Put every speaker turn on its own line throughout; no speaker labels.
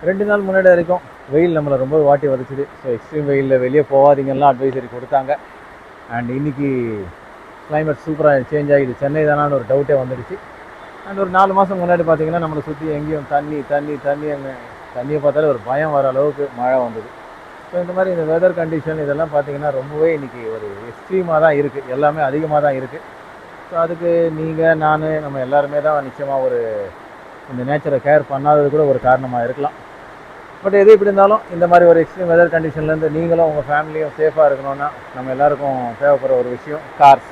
2 நாள் முன்னாடி வரைக்கும் வெயில் நம்மளை ரொம்ப வாட்டி வதச்சுது. ஸோ எக்ஸ்ட்ரீம் வெயிலில் வெளியே போகாதீங்கலாம் அட்வைசரி கொடுத்தாங்க. அண்ட் இன்னைக்கு கிளைமேட் சூப்பராக சேஞ்ச் ஆகி இது சென்னை தானான்னு ஒரு டவுட்டே வந்துடுச்சு. அண்ட் ஒரு 4 மாதம் முன்னாடி பார்த்தீங்கன்னா நம்மளை சுற்றி எங்கேயும் தண்ணி தண்ணி தண்ணி அங்கே தண்ணியை பார்த்தாலே ஒரு பயம் வர அளவுக்கு மழை வந்தது. ஸோ இந்த மாதிரி இந்த வெதர் கண்டிஷன் இதெல்லாம் பார்த்தீங்கன்னா ரொம்பவே இன்றைக்கி ஒரு எக்ஸ்ட்ரீமாக தான் இருக்குது, எல்லாமே அதிகமாக தான் இருக்குது. ஸோ அதுக்கு நீங்கள் நான் நம்ம எல்லாருமே தான் நிச்சயமாக ஒரு இந்த நேச்சரை கேர் பண்ணாதது கூட ஒரு காரணமாக இருக்கலாம். பட் எது எப்படி இருந்தாலும் இந்த மாதிரி ஒரு எக்ஸ்ட்ரீம் வெதர் கண்டிஷன்லேருந்து நீங்களும் உங்கள் ஃபேமிலியும் சேஃபாக இருக்கணும்னா நம்ம எல்லாருக்கும் தேவைப்படுற ஒரு விஷயம் கார்ஸ்.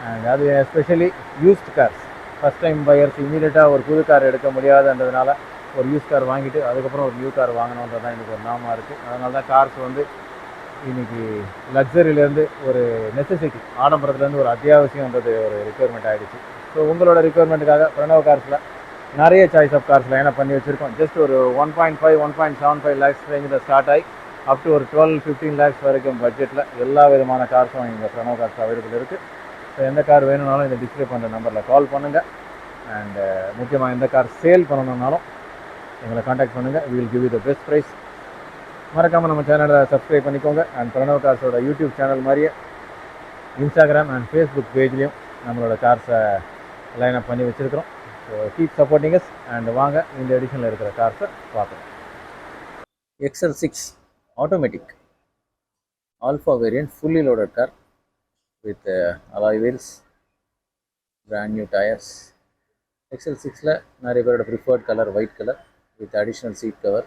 அண்ட் அது especially used cars. First time buyers இமீடியட்டாக ஒரு புது கார் எடுக்க முடியாதுன்றதுனால ஒரு யூஸ் கார் வாங்கிட்டு அதுக்கப்புறம் ஒரு நியூ கார் வாங்கணுன்றது தான் இன்றைக்கி ஒரு நாமாக இருக்குது. அதனால தான் கார்ஸ் வந்து இன்றைக்கி லக்ஸரியிலேருந்து ஒரு நெசசிட்டி, ஆடம்பரத்துலேருந்து ஒரு அத்தியாவசியன்றது ஒரு ரிக்குவயர்மெண்ட் ஆகிடுச்சு. ஸோ உங்களோட ரிக்குவயர்மெண்ட்டுக்காக பிரணவ் கார்ஸில் நிறைய சாய்ஸ் ஆஃப் கார்ஸ் லைனாக பண்ணி வச்சுருக்கோம். ஜஸ்ட் ஒரு 1.5 1.75 லேக்ஸ் ரேஞ்சில் ஸ்டார்ட் ஆகி அப் டு ஒரு 12-15 லேக்ஸ் வரைக்கும் பட்ஜெட்டில் எல்லா விதமான கார்ஸும் இங்கே பிரணவ் கார்ஸ் அவைலபிள் இருக்குது. ஸோ எந்த கார் வேணும்னாலும் இந்த டிஸ்பிளே பண்ணுற நம்பரில் கால் பண்ணுங்கள். அண்ட் முக்கியமாக எந்த கார் சேல் பண்ணணுன்னாலும் எங்களை காண்டாக்ட் பண்ணுங்கள். We will give you the best price. மறக்காமல் நம்ம சேனலை சப்ஸ்கிரைப் பண்ணிக்கோங்க. அண்ட் பிரணவ் கார்ஸோட யூடியூப் சேனல் மாதிரியே இன்ஸ்டாகிராம் அண்ட் ஃபேஸ்புக் பேஜ்லேயும் நம்மளோட கார்ஸை லைனப் பண்ணி வச்சுருக்கிறோம். So keep supporting us. And வாங்க இந்த எடிஷனில் இருக்கிற கார்ஸை பார்க்கலாம். XL6 automatic alpha variant fully loaded car with alloy wheels, brand new tyres. XL6ல நிறைய பேரோட preferred colour white colour with additional seat cover.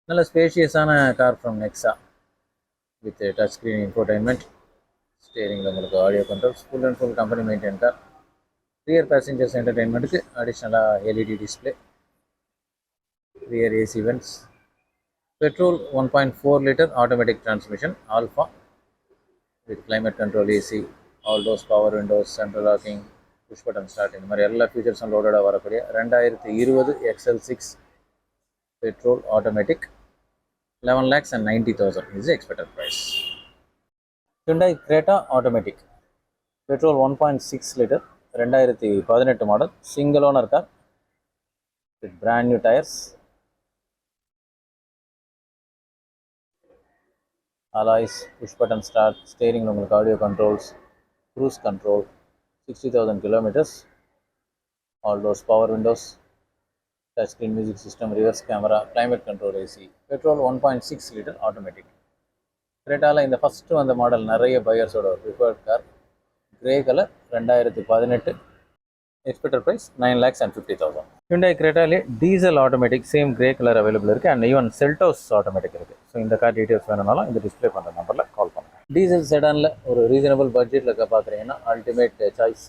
நல்ல ஸ்பேஷியஸான car from Nexa with touch screen infotainment. ஸ்டேரிங்கில் உங்களுக்கு audio controls, full and full company maintain car. Rear passengers என்டர்டெயின்மெண்ட்டுக்கு அடிஷ்னலாக LED display, rear AC vents. Petrol 1.4 litre automatic transmission alpha with climate control, AC, all doors, power windows, central locking, push button start, இந்த மாதிரி எல்லா ஃபீச்சர்ஸும் லோடடாக வரக்கூடிய 2020 XL6 petrol automatic 11,90,000 is the expected price. Hyundai Creta automatic petrol 1.6 litre 2018 model single owner car with brand new tyres, alloys, push button start, ஸ்டேரிங்கில் உங்களுக்கு audio controls, cruise control, 60,000 kilometers, all doors, power windows, touch screen music system, reverse camera, climate control, AC. Petrol 1.6 litre automatic. கிரேட்டாவில் இந்த first வந்த model நிறைய பையர்ஸோட preferred car. Grey colour 2018, expected price 9,50,000. Hyundai கிரேட்டாலே diesel automatic same grey colour available இருக்குது. And even Seltos automatic இருக்குது. So இந்த car details வேணும்னாலும் இந்த டிஸ்பிளே பண்ணுற நம்பரில் கால் பண்ணுங்கள். டீசல் செடானில் ஒரு ரீசனபிள் பட்ஜெட்டில் பார்க்குறீங்கன்னா ultimate choice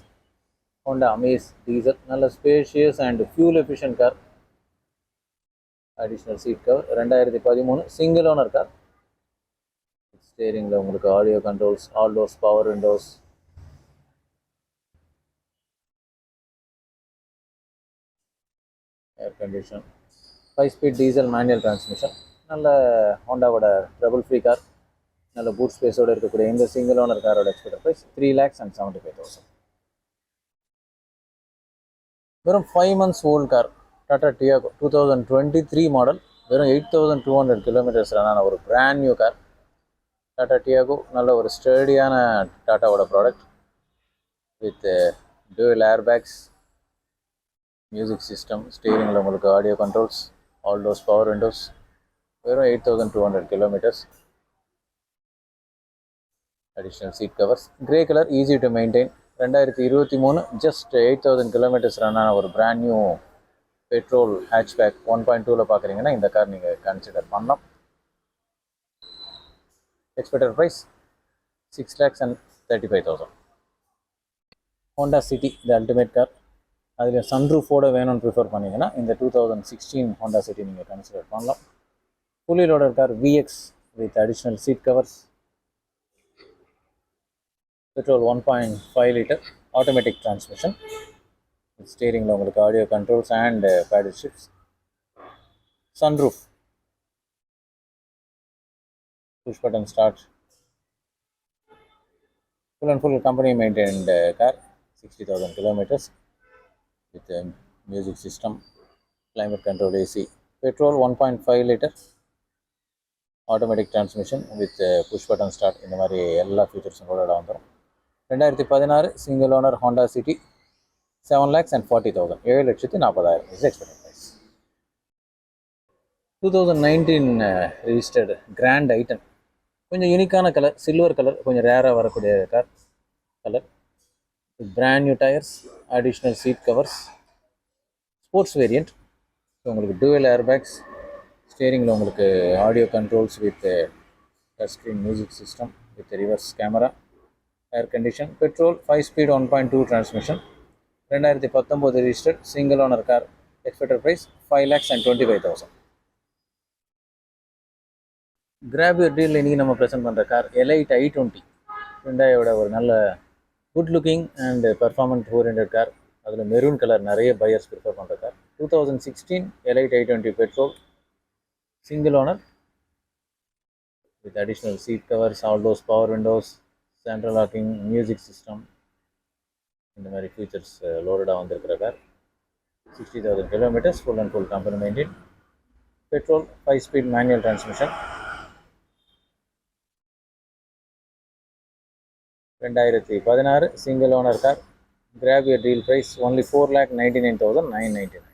Honda Amaze diesel. நல்ல spacious and fuel efficient car. Additional seat cover, 2013 single owner car. ஸ்டேரிங்கில் உங்களுக்கு audio controls, all doors, power windows, air condition, 5 speed diesel manual transmission. நல்ல ஹோண்டாவோட ட்ரபிள் ஃப்ரீ கார். நல்ல boot ஸ்பேஸோடு இருக்கக்கூடிய இந்த single owner காரோட எக்ஸ்பெக்டட் ப்ரைஸ் 3,75,000. வெறும் 5 months old car Tata Tiago 2023 model, வெறும் 8,200 kilometers ரன்னான ஒரு brand new car. Tata Tiago நல்ல ஒரு ஸ்டர்டியான டாட்டாவோட product with dual air bags, music system, ஸ்டீரிங்கில் உங்களுக்கு audio controls, all doors, power windows. வெறும் 8,200 kilometers, additional seat covers. Grey colour, easy to maintain. 2023 just 8,000 kilometers ரன்னான ஒரு பிராண்ட் நியூ பெட்ரோல் ஹேட்ச்பேக் 1.2ல பார்க்குறீங்கன்னா இந்த கார் நீங்கள் கன்சிடர் பண்ணலாம். Expected price 6,35,000. Honda City the ultimate car. அதில் சன்ரூஃபோடு வேணும்னு ப்ரிஃபர் பண்ணிங்கன்னா இந்த 2016 ஹோண்டா சிட்டி நீங்கள் கன்சிடர் பண்ணலாம். Fully loaded car, VX with additional seat covers. Petrol 1.5 litre automatic transmission. ஸ்டீரிங்கில் உங்களுக்கு audio controls and paddle shifts. Sunroof, push button start. Full and full company maintained car, 60,000 kilometers with music system, climate control AC, petrol 1.5 liter, automatic transmission with push button start. இந்த மாதிரி எல்லா ஃபீச்சர்ஸும் கூட வந்துடும். 2016 single owner Honda City 7,40,000, 7,40,000 is expected price. 2019 registered Grand ஐட்டன், கொஞ்சம் யூனிக்கான colour, silver colour, கொஞ்சம் ரேராக வரக்கூடிய car colour. Brand new tyres, additional seat covers, sports variant. So உங்களுக்கு டூவல் ஏர்பேக்ஸ், ஸ்டேரிங்கில் உங்களுக்கு audio controls with touch screen music system with reverse camera, air condition. Petrol 5 speed 1.2 transmission. 2019 registered single owner car. Expected price 5,25,000. Grab your deal இன்றைக்கி நம்ம present பண்ணுற car elite i20. ஹுண்டாயோட ஒரு நல்ல good looking and performance orient car. அதில் maroon colour நிறைய buyers prefer பண்ணுற car. 2016 elite i20 petrol, single owner with additional seat covers, all those power windows, central locking, music system. இந்த மாதிரி features லோடடாக வந்திருக்கிற car. 60,000 kilometers, full and full company maintained. Petrol 5 speed manual transmission. 2016 single owner car. Grab your deal price only 4,99,999.